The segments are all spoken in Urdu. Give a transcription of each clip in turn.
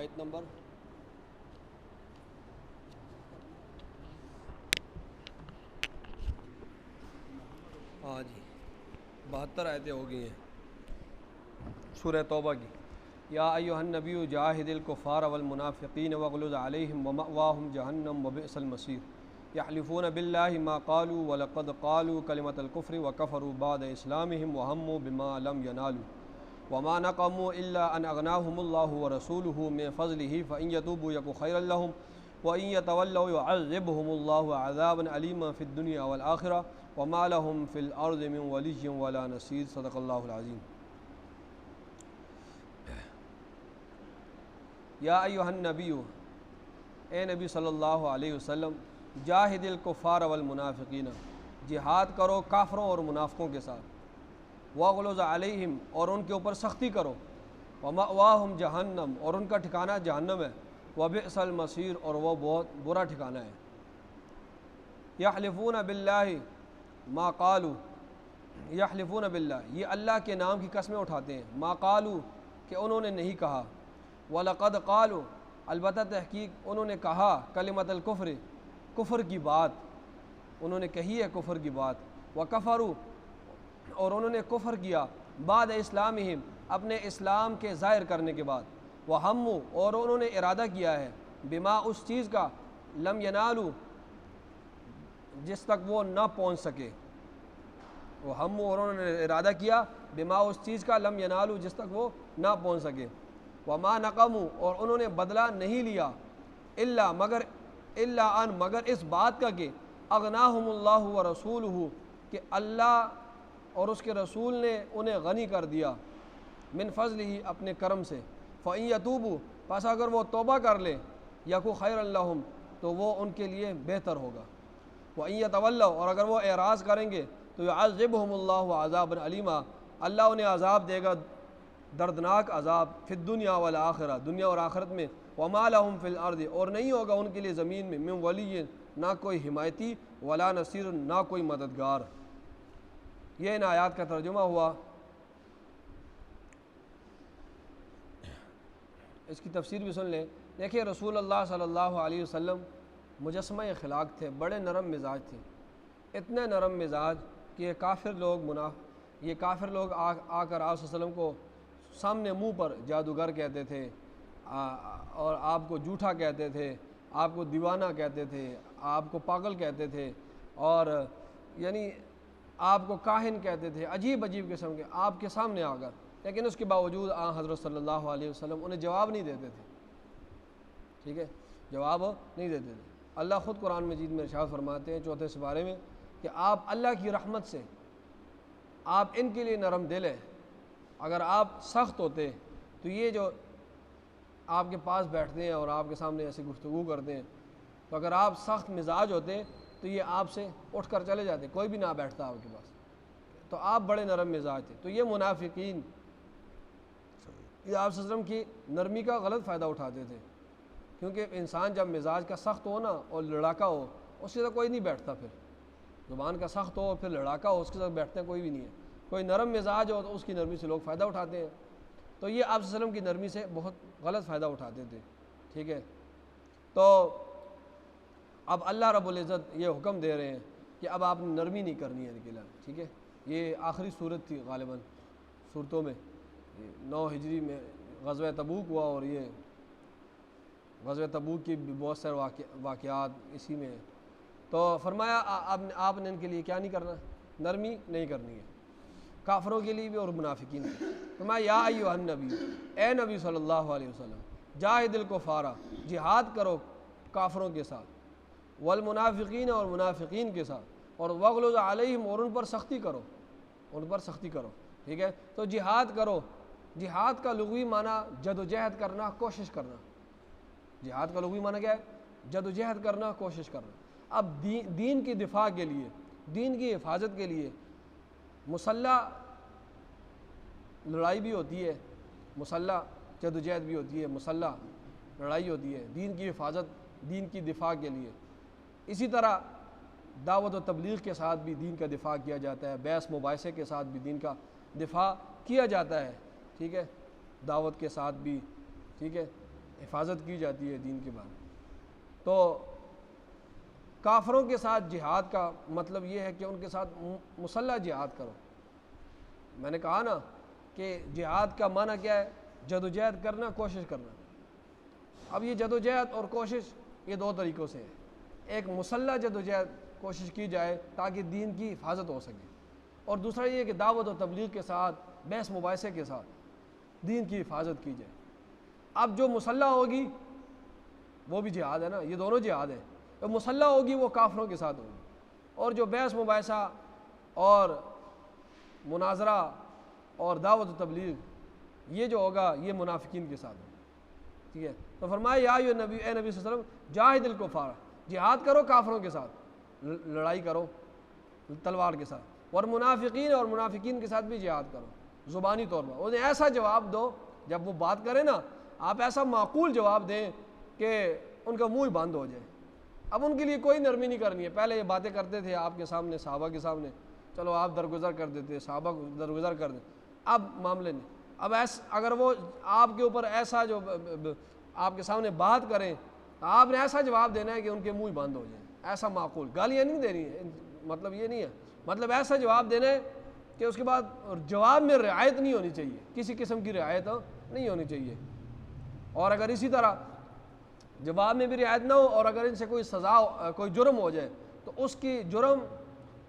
آیت نمبر ہاں جی 72 آیتیں ہو گئی ہیں سورہ توبہ کی۔ یا ایھا النبی جاہد الکفار والمنافقین واغلظ علیہم ومأواہم جہنم وبئس المصیر یحلفون باللہ ما قالوا ولقد قالوا کلمۃ الکفر وکفروا بعد اسلامہم وہموا بما لم ینالوا وما نقموا الا ان اغناہم اللہ ورسولہ من فضلہ فإن یتوبوا یک خیرا لہم وإن يتولوا يعذبهم الله عذابا علیما فی الدنیا والآخرہ وما لهم فی الارض من ولی ولا نصیر۔ صدق اللہ العظیم۔ یا ایھا النبی، اے نبی صلی اللہ علیہ وسلم، جاہد الکفار والمنافقین، جہاد کرو کافروں اور منافقوں کے ساتھ، واغلظ علیہم، اور ان کے اوپر سختی کرو، ومأواہم جہنم، اور ان کا ٹھکانہ جہنم ہے، وبئس المصیر، اور وہ بہت برا ٹھکانہ ہے۔ یحلفون باللہ ما قالوا، یحلفون باللہ، یہ اللہ کے نام کی قسمیں اٹھاتے ہیں، ما قالوا، کہ انہوں نے نہیں کہا، وَلَقَدْ قَالُوا، البتہ تحقیق انہوں نے کہا، کلمۃ الکفر، کفر کی بات، انہوں نے کہی ہے کفر کی بات، وَكَفَرُوا، اور انہوں نے کفر کیا، بعد اسلامہم، اپنے اسلام کے ظاہر کرنے کے بعد، وَہَمُّوا، اور انہوں نے ارادہ کیا ہے، بما، اس چیز کا، لم ینالوا، جس تک وہ نہ پہنچ سکے، وَہَمُّوا، اور انہوں نے ارادہ کیا، بما، اس چیز کا، لم ینالوا، جس تک وہ نہ پہنچ سکے، وما نقموا، اور انہوں نے بدلہ نہیں لیا، مگر اس بات کا کہ اغناہم اللہ ورسولہ، کہ اللہ اور اس کے رسول نے انہیں غنی کر دیا، من فضلہ، اپنے کرم سے، فإن یتوبوا، پس اگر وہ توبہ کر لیں، یکو خیرا لہم، تو وہ ان کے لیے بہتر ہوگا، وإن یتولوا، اور اگر وہ اعراض کریں گے تو یعذبہم اللہ عذابا علیما، اللہ انہیں عذاب دے گا، دردناک عذاب، فی الدنیا والآخرہ، دنیا اور آخرت میں، وما لہم فی الارض، اور نہیں ہوگا ان کے لیے زمین میں، من ولی، نہ کوئی حمایتی، ولا نصیر، نہ کوئی مددگار۔ یہ ان آیات کا ترجمہ ہوا۔ اس کی تفسیر بھی سن لیں۔ دیکھیں رسول اللہ صلی اللہ علیہ وسلم مجسمہ اخلاق تھے، بڑے نرم مزاج تھے، اتنے نرم مزاج کہ یہ کافر لوگ آ کر آپ صلی اللہ علیہ وسلم کو سامنے منہ پر جادوگر کہتے تھے، اور آپ کو جھوٹا کہتے تھے، آپ کو دیوانہ کہتے تھے، آپ کو پاگل کہتے تھے، اور یعنی آپ کو کاہن کہتے تھے، عجیب عجیب قسم کے آپ کے سامنے آ کر، لیکن اس کے باوجود حضرت صلی اللہ علیہ وسلم انہیں جواب نہیں دیتے تھے، ٹھیک ہے، جواب نہیں دیتے تھے۔ اللہ خود قرآن مجید میں ارشاد فرماتے ہیں 4 سپارے میں کہ آپ اللہ کی رحمت سے آپ ان کے لیے نرم دل ہیں، اگر آپ سخت ہوتے تو یہ جو آپ کے پاس بیٹھتے ہیں اور آپ کے سامنے ایسے گفتگو کرتے ہیں، تو اگر آپ سخت مزاج ہوتے تو یہ آپ سے اٹھ کر چلے جاتے، کوئی بھی نہ بیٹھتا آپ کے پاس، تو آپ بڑے نرم مزاج تھے۔ تو یہ منافقین یہ آپ صلی اللہ علیہ وسلم کی نرمی کا غلط فائدہ اٹھاتے تھے، کیونکہ انسان جب مزاج کا سخت ہو نا اور لڑاکا ہو، اس کے ساتھ کوئی نہیں بیٹھتا، پھر زبان کا سخت ہو اور پھر لڑاکا ہو، اس کے ساتھ بیٹھتے ہیں کوئی بھی نہیں ہے۔ کوئی نرم مزاج ہو تو اس کی نرمی سے لوگ فائدہ اٹھاتے ہیں، تو یہ آپ صلی اللہ علیہ وسلم کی نرمی سے بہت غلط فائدہ اٹھاتے تھے، ٹھیک ہے۔ تو اب اللہ رب العزت یہ حکم دے رہے ہیں کہ اب آپ نے نرمی نہیں کرنی ہے ان کے لیے، ٹھیک ہے۔ یہ آخری صورت تھی غالباً صورتوں میں، 9 ہجری میں غزوہ تبوک ہوا، اور یہ غزوہ تبوک کی بھی بہت سارے واقعات اسی میں ہیں۔ تو فرمایا آپ نے ان کے لیے کیا نہیں کرنا، نرمی نہیں کرنی ہے، کافروں کے لیے بھی اور منافقین کے لیے۔ فرمایا یا ایھا النبی، اے نبی صلی اللہ علیہ وسلم، جاہد الکفار، جہاد کرو کافروں کے ساتھ، والمنافقین، اور منافقین کے ساتھ، اور واغلظ علیہم، اور ان پر سختی کرو، ان پر سختی کرو، ٹھیک ہے۔ تو جہاد کرو، جہاد کا لغوی معنی جد و جہد کرنا، کوشش کرنا۔ جہاد کا لغوی معنی کیا ہے؟ جد و جہد کرنا، کوشش کرنا۔ اب دین کی دفاع کے لیے، دین کی حفاظت کے لیے مسلح لڑائی بھی ہوتی ہے، مسلح جد و جہد بھی ہوتی ہے، مسلح لڑائی ہوتی ہے دین کی حفاظت، دین کی دفاع کے لیے۔ اسی طرح دعوت و تبلیغ کے ساتھ بھی دین کا دفاع کیا جاتا ہے، بحث مباحثے کے ساتھ بھی دین کا دفاع کیا جاتا ہے، ٹھیک ہے، دعوت کے ساتھ بھی، ٹھیک ہے۔ حفاظت کی جاتی ہے دین کے بارے میں۔ تو کافروں کے ساتھ جہاد کا مطلب یہ ہے کہ ان کے ساتھ مسلح جہاد کرو۔ میں نے کہا نا کہ جہاد کا معنی کیا ہے؟ جدوجہد کرنا، کوشش کرنا۔ اب یہ جدوجہد اور کوشش یہ دو طریقوں سے ہے۔ ایک مسلح جدوجہد کوشش کی جائے تاکہ دین کی حفاظت ہو سکے، اور دوسرا یہ کہ دعوت و تبلیغ کے ساتھ، بحث مباحثے کے ساتھ دین کی حفاظت کی جائے۔ اب جو مسلح ہوگی وہ بھی جہاد ہے نا، یہ دونوں جہاد ہیں۔ جو مسلح ہوگی وہ کافروں کے ساتھ ہوگی، اور جو بحث مباحثہ اور مناظرہ اور دعوت و تبلیغ یہ جو ہوگا یہ منافقین کے ساتھ ہوگا۔ ٹھیک ہے، تو فرمایا یا ایھا نبی، اے نبی صلی اللہ علیہ وسلم، جاہد الکفار، جہاد کرو کافروں کے ساتھ، لڑائی کرو تلوار کے ساتھ، اور منافقین، اور منافقین کے ساتھ بھی جہاد کرو زبانی طور پر۔ انہیں ایسا جواب دو جب وہ بات کریں نا، آپ ایسا معقول جواب دیں کہ ان کا منہ ہی بند ہو جائے۔ اب ان کے لیے کوئی نرمی نہیں کرنی ہے۔ پہلے یہ باتیں کرتے تھے آپ کے سامنے، صحابہ کے سامنے، چلو آپ درگزر کر دیتے، صحابہ کو درگزر کر دیتے، اب معاملے نہیں۔ اب اگر وہ آپ کے اوپر ایسا جو آپ کے سامنے بات کریں، آپ نے ایسا جواب دینا ہے کہ ان کے منہ ہی بند ہو جائیں، ایسا معقول، گالیاں نہیں دینی ہے، مطلب یہ نہیں ہے، مطلب ایسا جواب دینا ہے کہ اس کے بعد جواب میں رعایت نہیں ہونی چاہیے، کسی قسم کی رعایت نہیں ہونی چاہیے۔ اور اگر اسی طرح جواب میں بھی رعایت نہ ہو، اور اگر ان سے کوئی سزا، کوئی جرم ہو جائے، تو اس کی جرم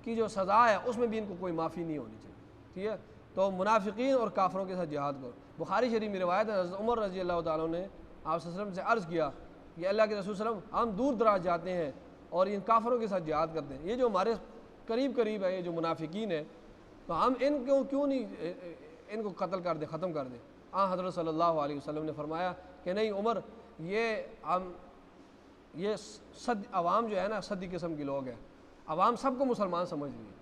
کی جو سزا ہے اس میں بھی ان کو کوئی معافی نہیں ہونی چاہیے۔ ٹھیک ہے، تو منافقین اور کافروں کے ساتھ جہاد کرو۔ بخاری شریف میں روایت ہے، حضرت عمر رضی اللہ تعالیٰ نے آپ صلی اللہ علیہ وسلم سے عرض کیا کہ اللہ کے رسول صلی اللہ علیہ وسلم، ہم دور دراز جاتے ہیں اور ان کافروں کے ساتھ جہاد کرتے ہیں، یہ جو ہمارے قریب قریب ہے، یہ جو منافقین ہیں، تو ہم ان کو کیوں نہیں ان کو قتل کر دیں، ختم کر دیں؟ حضرت صلی اللہ علیہ وسلم نے فرمایا کہ نہیں عمر، یہ عوام جو ہے نا، صدی قسم کے لوگ ہیں، عوام سب کو مسلمان سمجھ رہی ہے۔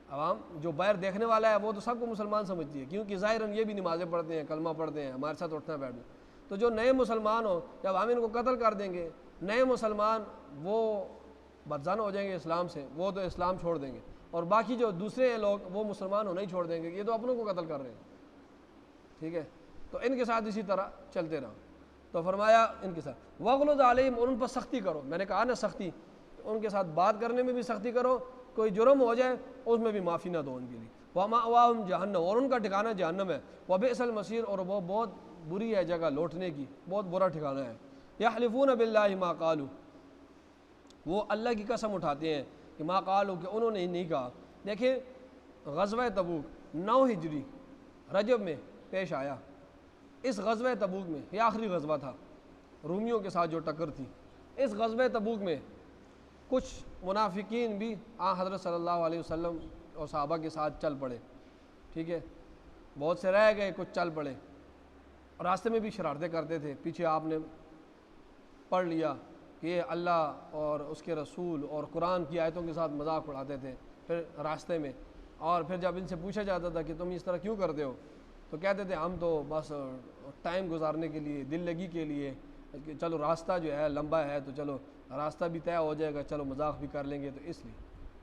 عوام جو باہر دیکھنے والا ہے وہ تو سب کو مسلمان سمجھتی ہے، کیونکہ ظاہراً یہ بھی نمازیں پڑھتے ہیں، کلمہ پڑھتے ہیں، ہمارے ساتھ اٹھنا بیٹھنا۔ تو جو نئے مسلمان ہوں، جب ہم ان کو قتل کر دیں گے، نئے مسلمان وہ بدزن ہو جائیں گے اسلام سے، وہ تو اسلام چھوڑ دیں گے، اور باقی جو دوسرے لوگ وہ مسلمان ہونا ہی چھوڑ دیں گے، یہ تو اپنوں کو قتل کر رہے ہیں۔ ٹھیک ہے، تو ان کے ساتھ اسی طرح چلتے رہو۔ تو فرمایا ان کے ساتھ وغلظ علیہم، اور ان پر سختی کرو۔ میں نے کہا نا سختی، ان کے ساتھ بات کرنے میں بھی سختی کرو، کوئی جرم ہو جائے اس میں بھی معافی نہ دو ان کے لیے۔ ومأواہم جہنم، اور ان کا ٹھکانہ جہنم ہے۔ وبئس المصیر، اور وہ بہت بری ہے جگہ لوٹنے کی، بہت برا ٹھکانہ ہے۔ یحلفون باللہ ما قالوا، وہ اللہ کی قسم اٹھاتے ہیں کہ ما قالوا، کہ انہوں نے نہیں کہا۔ دیکھیں غزوہ تبوک 9 ہجری رجب میں پیش آیا۔ اس غزوہ تبوک میں، یہ آخری غزوہ تھا رومیوں کے ساتھ جو ٹکر تھی، اس غزوہ تبوک میں کچھ منافقین بھی حضرت صلی اللہ علیہ وسلم اور صحابہ کے ساتھ چل پڑے۔ ٹھیک ہے، بہت سے رہ گئے، کچھ چل پڑے، اور راستے میں بھی شرارتیں کرتے تھے۔ پیچھے آپ نے پڑھ لیا کہ یہ اللہ اور اس کے رسول اور قرآن کی آیتوں کے ساتھ مذاق اڑاتے تھے پھر راستے میں، اور پھر جب ان سے پوچھا جاتا تھا کہ تم اس طرح کیوں کرتے ہو، تو کہتے تھے ہم تو بس ٹائم گزارنے کے لیے، دل لگی کے لیے، چلو راستہ جو ہے لمبا ہے تو چلو راستہ بھی طے ہو جائے گا، چلو مذاق بھی کر لیں گے، تو اس لیے۔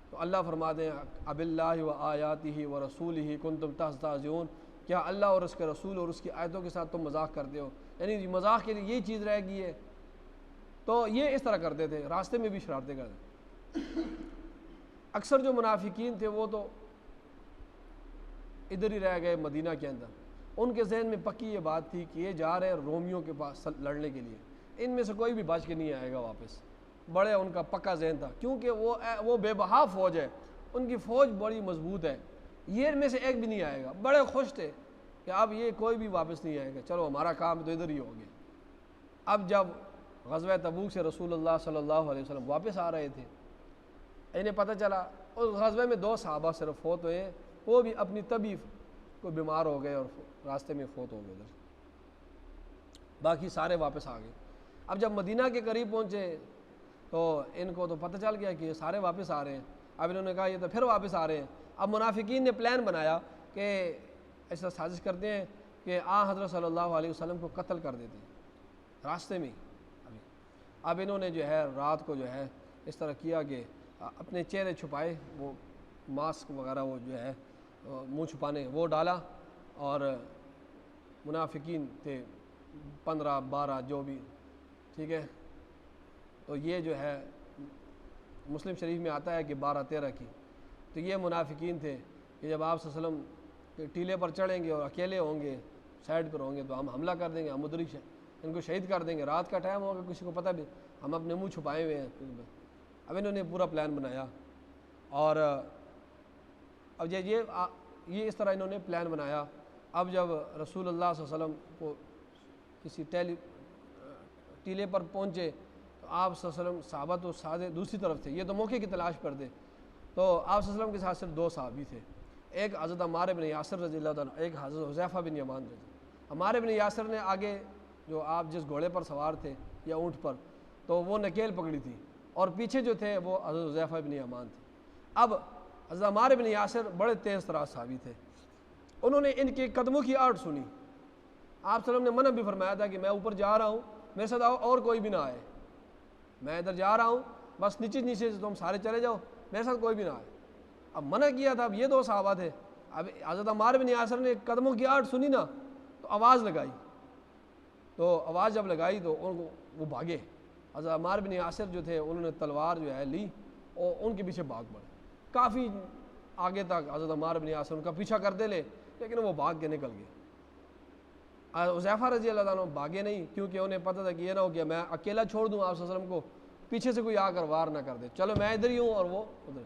تو اللہ فرماتے ہیں اب اللہ و آیاتہ و رسولہ کنتم تستہزئون، کیا اللہ اور اس کے رسول اور اس کی آیتوں کے ساتھ تم مذاق کرتے ہو؟ یعنی مذاق کے لیے یہی چیز رہ گئی ہے۔ تو یہ اس طرح کرتے تھے، راستے میں بھی شرارتیں کرتے۔ اکثر جو منافقین تھے وہ تو ادھر ہی رہ گئے مدینہ کے اندر، ان کے ذہن میں پکی یہ بات تھی کہ یہ جا رہے ہیں رومیوں کے پاس لڑنے کے لیے، ان میں سے کوئی بھی بچ کے نہیں آئے گا واپس۔ بڑے ان کا پکا ذہن تھا، کیونکہ وہ بے بہا فوج ہے، ان کی فوج بڑی مضبوط ہے، یہ ان میں سے ایک بھی نہیں آئے گا۔ بڑے خوش تھے کہ اب یہ کوئی بھی واپس نہیں آئے گا، چلو ہمارا کام تو ادھر ہی ہو گیا۔ اب جب غزوہ تبوک سے رسول اللہ صلی اللہ علیہ وسلم واپس آ رہے تھے، انہیں پتہ چلا اس غزوے میں 2 صحابہ صرف فوت ہوئے ہیں، وہ بھی اپنی طبی کوئی بیمار ہو گئے اور راستے میں فوت ہو گئے ادھر، باقی سارے واپس آ گئے۔ اب جب مدینہ کے قریب پہنچے تو ان کو تو پتہ چل گیا کہ یہ سارے واپس آ رہے ہیں۔ اب انہوں نے کہا یہ تو پھر واپس آ رہے ہیں۔ اب منافقین نے پلان بنایا کہ ایسا سازش کرتے ہیں کہ حضرت صلی اللہ علیہ وسلم کو قتل کر دیتے ہیں راستے میں۔ اب انہوں نے جو ہے رات کو جو ہے اس طرح کیا کہ اپنے چہرے چھپائے، وہ ماسک وغیرہ وہ جو ہے منہ چھپانے وہ ڈالا، اور منافقین تھے 15 12 جو بھی، ٹھیک ہے. تو یہ جو ہے مسلم شریف میں آتا ہے کہ 12 13 کی. تو یہ منافقین تھے کہ جب آپ صلی اللہ علیہ وسلم ٹیلے پر چڑھیں گے اور اکیلے ہوں گے، سائڈ پر ہوں گے، تو ہم حملہ کر دیں گے، ہم ادھر ان کو شہید کر دیں گے. رات کا ٹائم ہوگا، کسی کو پتہ بھی، ہم اپنے منہ چھپائے ہوئے ہیں. اب انہوں نے پورا پلان بنایا، اور اب یہ اس طرح انہوں نے پلان بنایا. اب جب رسول اللہ صلی اللہ علیہ وسلم کو کسی ٹیلے پر پہنچے تو آپ صلی اللہ علیہ وسلم، صحابہ تو سارے دوسری طرف تھے، یہ تو موقع کی تلاش پر تھے. تو آپ صلی اللہ علیہ وسلم کے ساتھ صرف 2 صحابی تھے، ایک حضرت عمار بن یاسر رضی اللہ عنہ، ایک حضرت حذیفہ بن یمان رضی. عمار بن یاسر نے آگے، جو آپ جس گھوڑے پر سوار تھے یا اونٹ پر، تو وہ نکیل پکڑی تھی، اور پیچھے جو تھے وہ حضرت حذیفہ بن یمان تھے. اب حضرت عمار بن یاسر بڑے تیز تراز صحابی تھے، انہوں نے ان کے قدموں کی آہٹ سنی. آپ صلی اللہ علیہ وسلم نے منع بھی فرمایا تھا کہ میں اوپر جا رہا ہوں، میرے ساتھ اور کوئی بھی نہ آئے، میں ادھر جا رہا ہوں، بس نیچے سے تم سارے چلے جاؤ، میرے ساتھ کوئی بھی نہ آئے. اب منع کیا تھا. اب یہ 2 صحابہ تھے. اب حضرت عمار بن یاسر نے قدموں کی آہٹ سنی نا، تو آواز لگائی. تو آواز جب لگائی تو وہ بھاگے. حضرت عمار بن یاسر جو تھے انہوں نے تلوار جو ہے لی اور ان کے پیچھے بھاگ پڑے. کافی آگے تک حضرت عمار بن یاسر ان کا پیچھا کرتے لے، لیکن وہ بھاگ کے نکل گئے. حذیفہ رضی اللہ عنہ بھاگے نہیں، کیونکہ انہیں پتہ تھا کہ یہ نہ ہو کہ میں اکیلا چھوڑ دوں آپ صلی اللہ علیہ وسلم کو، پیچھے سے کوئی آ کر وار نہ کر دے، چلو میں ادھر ہی ہوں اور وہ ادھر.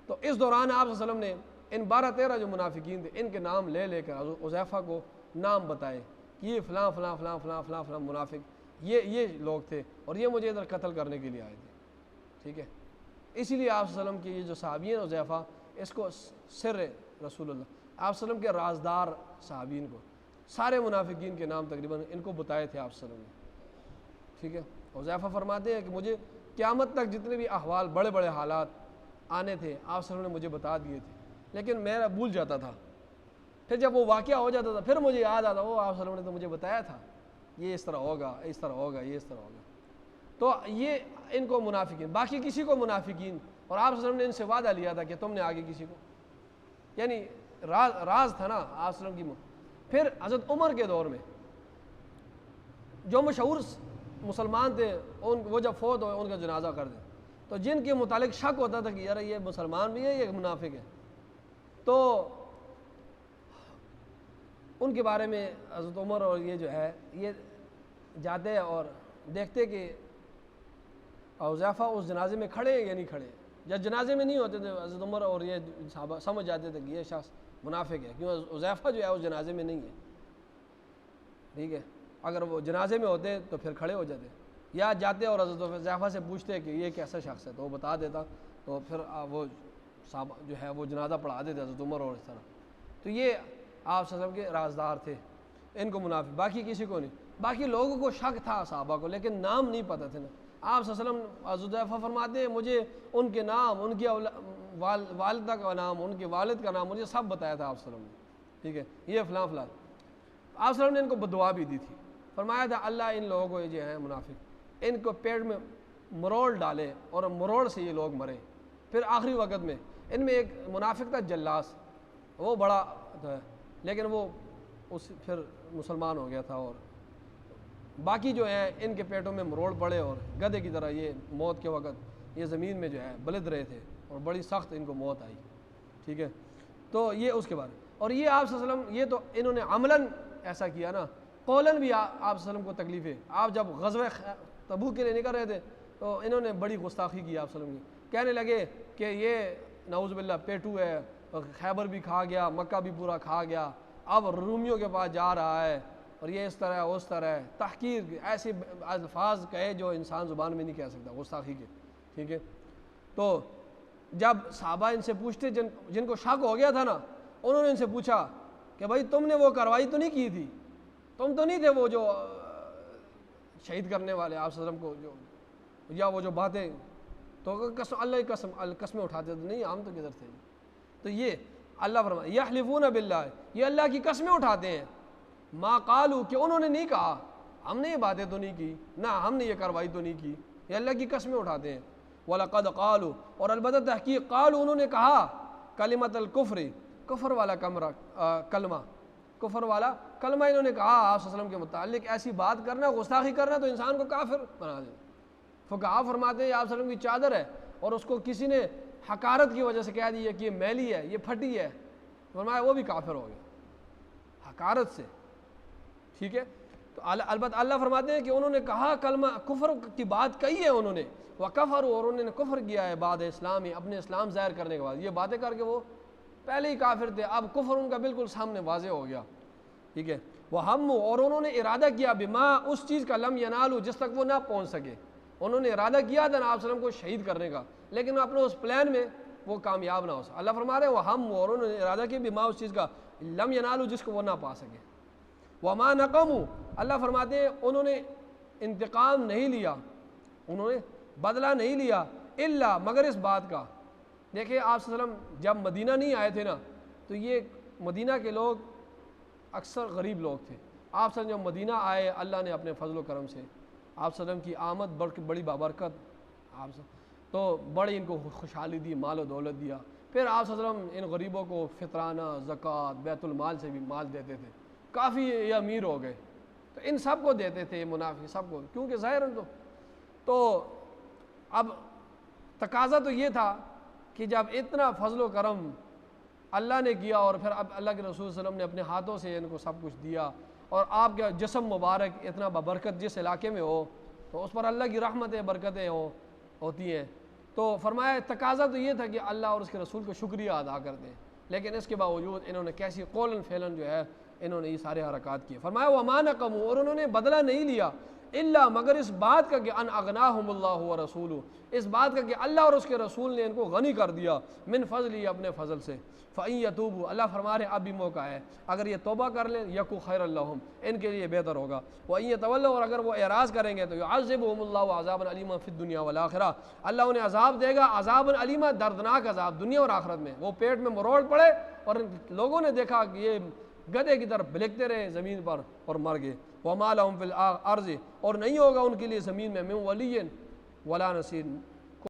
تو اس دوران آپ صلی اللہ علیہ وسلم نے ان 12 13 جو منافقین تھے ان کے نام لے لے کر حذیفہ کو نام بتائے کہ یہ فلاں فلاں فلاں فلاں فلاں فلاں منافق، یہ لوگ تھے، اور یہ مجھے ادھر قتل کرنے کے لیے آئے تھے. ٹھیک ہے. اسی لیے آپ صلی اللہ علیہ وسلم کی یہ جو صحابی ہیں حذیفہ، اس کو سر رسول اللہ، آپ صلی اللہ علیہ وسلم کے رازدار صحابین کو، سارے منافقین کے نام تقریباً ان کو بتائے تھے آپ صلی اللہ علیہ وسلم. ٹھیک ہے. حذیفہ فرماتے ہیں کہ مجھے قیامت تک جتنے بھی احوال، بڑے بڑے حالات آنے تھے آپ صلی اللہ علیہ وسلم نے مجھے بتا دیے تھے، لیکن میں بھول جاتا تھا. پھر جب وہ واقعہ ہو جاتا تھا پھر مجھے یاد آتا، وہ آپ صلی اللہ علیہ وسلم نے تو مجھے بتایا تھا، یہ اس طرح ہوگا، اس طرح ہوگا، یہ اس طرح ہوگا. تو یہ ان کو منافقین، باقی کسی کو منافقین، اور آپ صلی اللہ علیہ وسلم نے ان سے وعدہ لیا تھا کہ تم نے آگے کسی کو، یعنی راز تھا نا آپ صلی اللہ علیہ وسلم کی. پھر حضرت عمر کے دور میں جو مشہور مسلمان تھے، وہ جب فوت ہوئے ان کا جنازہ کر دیں، تو جن کے متعلق شک ہوتا تھا کہ یار یہ مسلمان بھی ہے، یہ منافق ہے، تو ان کے بارے میں حضرت عمر اور یہ جو ہے یہ جاتے اور دیکھتے کہ حذیفہ اس جنازے میں کھڑے ہیں یا نہیں کھڑے. جب جنازے میں نہیں ہوتے تھے حضرت عمر اور یہ صحابہ سمجھ جاتے تھے کہ یہ شخص منافق ہے، کیوں حذیفہ جو ہے اس جنازے میں نہیں ہے. ٹھیک ہے. اگر وہ جنازے میں ہوتے تو پھر کھڑے ہو جاتے، یا جاتے اور حضرت حذیفہ سے پوچھتے کہ یہ کیسا شخص ہے، تو وہ بتا دیتا، تو پھر وہ صحابہ جو ہے وہ جنازہ پڑھا دیتے حضرت عمر اور اس طرح. تو یہ آپ صلی اللہ علیہ وسلم کے رازدار تھے، ان کو منافق، باقی کسی کو نہیں. باقی لوگوں کو شک تھا صحابہ کو، لیکن نام نہیں پتہ تھے نا. آپ صلی اللہ علیہ وسلم حضرت حذیفہ فرماتے ہیں مجھے ان کے نام، ان کی والدہ کا نام، ان کے والد کا نام مجھے سب بتایا تھا آپ صلی اللہ علیہ وسلم. ٹھیک ہے. یہ فلاں فلاں. آپ صلی اللہ علیہ وسلم نے ان کو بدعا بھی دی تھی، فرمایا تھا اللہ ان لوگوں کو جو ہیں منافق، ان کو پیٹ میں مروڑ ڈالے اور مروڑ سے یہ لوگ مرے. پھر آخری وقت میں ان میں ایک منافق تھا جلاس، وہ بڑا تھا لیکن وہ پھر مسلمان ہو گیا تھا، اور باقی جو ہیں ان کے پیٹوں میں مروڑ پڑے اور گدھے کی طرح یہ موت کے وقت یہ زمین میں جو ہے بلد رہے تھے، اور بڑی سخت ان کو موت آئی. ٹھیک ہے. تو یہ اس کے بارے. اور یہ آپ صلی اللہ علیہ وسلم، یہ تو انہوں نے عملاً ایسا کیا نا، قولاً بھی آپ صلی اللہ علیہ وسلم کو تکلیف ہے. آپ جب غزوہ تبوک کے لیے نکل رہے تھے تو انہوں نے بڑی گستاخی کی آپ صلی اللہ علیہ وسلم کی، کہنے لگے کہ یہ نعوذ باللہ پیٹو ہے، خیبر بھی کھا گیا، مکہ بھی پورا کھا گیا، اب رومیوں کے پاس جا رہا ہے، اور یہ اس طرح اس طرح تحقیر، ایسے الفاظ کہے جو انسان زبان میں نہیں کہہ سکتا، گستاخی کے. ٹھیک ہے. تو جب صحابہ ان سے پوچھتے جن کو شک ہو گیا تھا نا، انہوں نے ان سے پوچھا کہ بھائی تم نے وہ کارروائی تو نہیں کی تھی، تم تو نہیں تھے وہ جو شہید کرنے والے آپ صلی اللہ علیہ وسلم کو، یا وہ جو باتیں، تو قسم اللہ کی قسمیں اٹھاتے تھے، نہیں ہم تو کدھر تھے. تو یہ اللہ فرمائے یحلفون باللہ، یہ اللہ کی قسمیں اٹھاتے ہیں، ما قالوا، کہ انہوں نے نہیں کہا ہم نے یہ باتیں تو نہیں کی، نہ ہم نے یہ کارروائی تو نہیں کی، یہ اللہ کی قسمیں اٹھاتے ہیں. وَلَقَدْ قَالُوا، اور البتہ تحقیق، قالوا انہوں نے کہا، کلمۃ الکفر، کفر والا کلمہ، کفر والا کلمہ انہوں نے کہا آپ صلی اللہ علیہ وسلم کے متعلق، ایسی بات کرنا، گستاخی کرنا تو انسان کو کافر بنا دے۔ فقہا فرماتے ہیں یہ آپ صلی اللہ علیہ وسلم کی چادر ہے اور اس کو کسی نے حقارت کی وجہ سے کہہ دیا کہ یہ میلی ہے، یہ پھٹی ہے، فرمایا وہ بھی کافر ہو گیا حقارت سے، ٹھیک ہے۔ تو البتہ اللہ فرماتے ہیں کہ انہوں نے کہا کلمہ کفر کی بات کہی ہے انہوں نے، وَكَفَرُوا، اور انہوں نے کفر کیا ہے بعد اسلام، اپنے اسلام ظاہر کرنے کے بعد، یہ باتیں کر کے وہ پہلے ہی کافر تھے، اب کفر ان کا بالکل سامنے واضح ہو گیا، ٹھیک ہے۔ وَهَمُّوا، اور انہوں نے ارادہ کیا، بما، اس چیز کا، لم ینالوا، جس تک وہ نہ پہنچ سکے۔ انہوں نے ارادہ کیا تھا آپ صلی اللہ علیہ وسلم کو شہید کرنے کا، لیکن اپنے اس پلان میں وہ کامیاب نہ ہو سکے۔ اللہ فرما رہے ہیں وَهَمُّوا، اور انہوں نے ارادہ کیا، بما، اس چیز کا، لم ینالوا، جس کو وہ نہ پا سکے۔ وَمَا نَقَمُوا، اللہ فرماتے ہیں انہوں نے انتقام نہیں لیا، انہوں نے بدلہ نہیں لیا، الا، مگر اس بات کا، دیکھیں آپ صلی اللہ علیہ وسلم جب مدینہ نہیں آئے تھے نا، تو یہ مدینہ کے لوگ اکثر غریب لوگ تھے۔ آپ صلی اللہ علیہ وسلم جب مدینہ آئے، اللہ نے اپنے فضل و کرم سے آپ صلی اللہ علیہ وسلم کی آمد بڑی بابرکت، تو بڑی ان کو خوشحالی دی، مال و دولت دیا۔ پھر آپ صلی اللہ علیہ وسلم ان غریبوں کو فطرانہ، زکوٰۃ، بیت المال سے بھی مال دیتے تھے، کافی یہ امیر ہو گئے، تو ان سب کو دیتے تھے، منافق سب کو، کیونکہ ظاہر تو اب تقاضا تو یہ تھا کہ جب اتنا فضل و کرم اللہ نے کیا، اور پھر اب اللہ کے رسول صلی اللہ علیہ وسلم نے اپنے ہاتھوں سے ان کو سب کچھ دیا، اور آپ کا جسم مبارک اتنا ببرکت جس علاقے میں ہو، تو اس پر اللہ کی رحمتیں، برکتیں ہوتی ہیں، تو فرمایا تقاضا تو یہ تھا کہ اللہ اور اس کے رسول کو شکریہ ادا کرتے ہیں، لیکن اس کے باوجود انہوں نے کیسی قولاً فعلاً جو ہے انہوں نے یہ سارے حرکات کیے۔ فرمایا وَمَا نَقَمُوا، اور انہوں نے بدلہ نہیں لیا، الا، مگر اس بات کا کہ ان اغناہم اللہ ورسولہ، اس بات کا کہ اللہ اور اس کے رسول نے ان کو غنی کر دیا، من فضلی، اپنے فضل سے۔ فَإِن يَتُوبُوا، اللہ فرما رہے اب بھی موقع ہے، اگر یہ توبہ کر لیں، یکو خیر لہم، ان کے لیے بہتر ہوگا۔ وَإِن يَتَوَلَّوْا، اور اگر وہ اعراض کریں گے تو يُعَذِّبُهُمُ اللَّهُ عَذَابًا عَلِيمًا فِي الدُّنْيَا وَالْآخِرَةِ، اللہ انہیں عذاب دے گا، عذابًا علیما، دردناک عذاب، دنیا اور آخرت میں۔ وہ پیٹ میں مروڑ پڑے اور لوگوں نے دیکھا کہ یہ گدھے کی طرف بلکتے رہے زمین پر اور مر گئے۔ وَمَا لَهُمْ فِي الْأَرْضِ، اور نہیں ہوگا ان کے لیے زمین میں، مِن وَلِيٍّ وَلَا نَصِيرٍ،